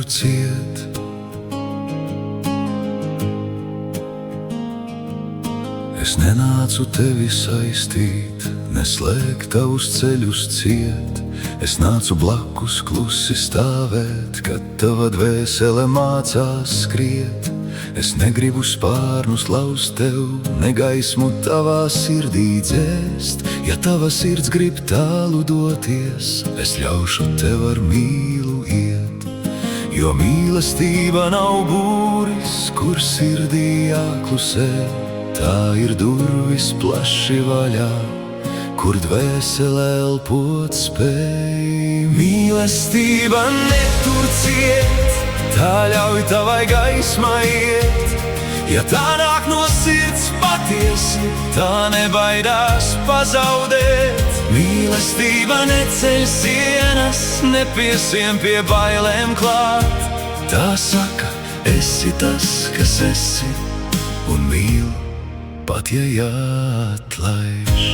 ciet. Es nenācu tevi saistīt, neslēgt tavus ceļus ciet. Es nācu blakus klusi stāvēt, kad tava dvēsele mācās skriet. Es negribu spārnus laust tev, ne gaismu tavā sirdī dzēst. Ja tava sirds grib tālu doties, es ļaušu tev ar mīlu iet. Jo mīlestība nav būris, kur sirdī jāklusē. Tā ir durvis plaši vaļā, kur dvēsele elpot spēj. Mīlestība netur ciet, tā ļauj tavai gaismai iet. Ja tā nāk no sirds patiesi, tā nebaidās pazaudēt. Mīlestība neceļ sienas, nepiesiem pie bailēm klāt. Tā saka, esi tas, kas esi, un mīl, pat ja jāatlaiž.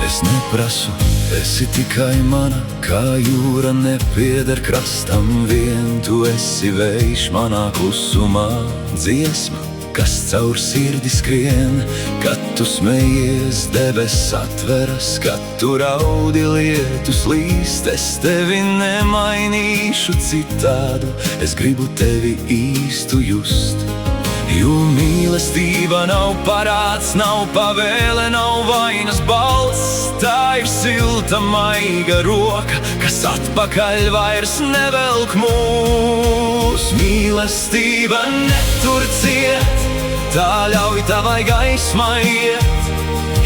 Es neprasu, esi tikai mana, kā jūra nepieder krastam vien. Tu esi vējš manā klusumā, dziesma, kas caur sirdi skrien. Kad tu smejies, debess atveras, kad tu raudi, lietus līst. Es tevi nemainīšu citādu, es gribu tevi īstu just. Jo mīlestība nav parāds, nav pavēle, nav vainas balss. Tā ir silta, maiga roka, kas atpakaļ vairs nevelk mūs. Mīlestība netur ciet, tā ļauj tavai gaismai iet.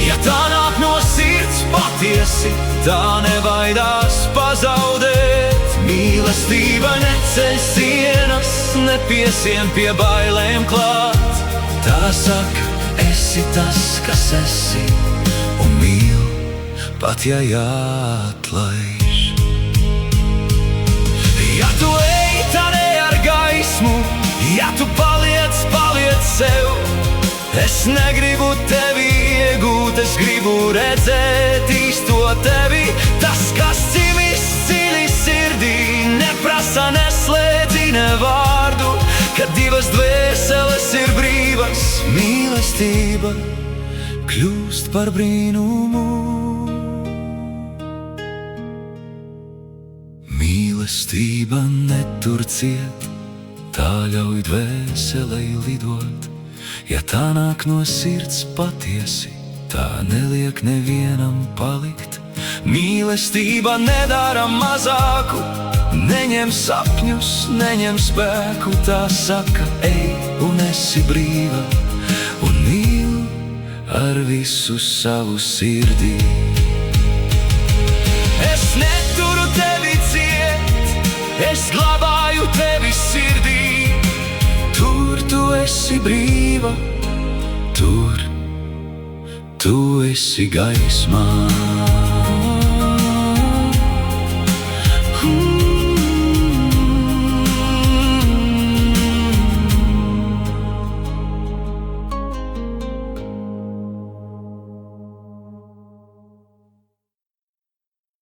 Ja tā nāk no sirds patiesi, tā nebaidās pazaudēt. Mīlestība neceļ sienas, nepiesien pie bailēm klāt. Tā saka, esi tas, kas esi, un mīl, pat ja jāatlaiž. Ja tu ej, tad ej ar gaismu, ja tu paliec sev. Es negribu tevi iegūt, es gribu redzēt īsto tevi. Tas, kas dzimis dziļi sirdī, neprasa, neslēdzi ne vārdu. Kad divas dvēseles ir brīvas, mīlestība kļūst par brīnumu. Mīlestība netur ciet, tā ļauj dvēselei lidot. Ja tā nāk no sirds patiesi, tā neliek nevienam palikt. Mīlestība nedara mazāku, neņem sapņus, neņem spēku. Tā saka, ej un esi brīva, un mīl ar visu savu sirdī. Es neturu tevi ciet, es glabāju tevi sirdī. Tur tu esi brīva, tur tu esi gaismā.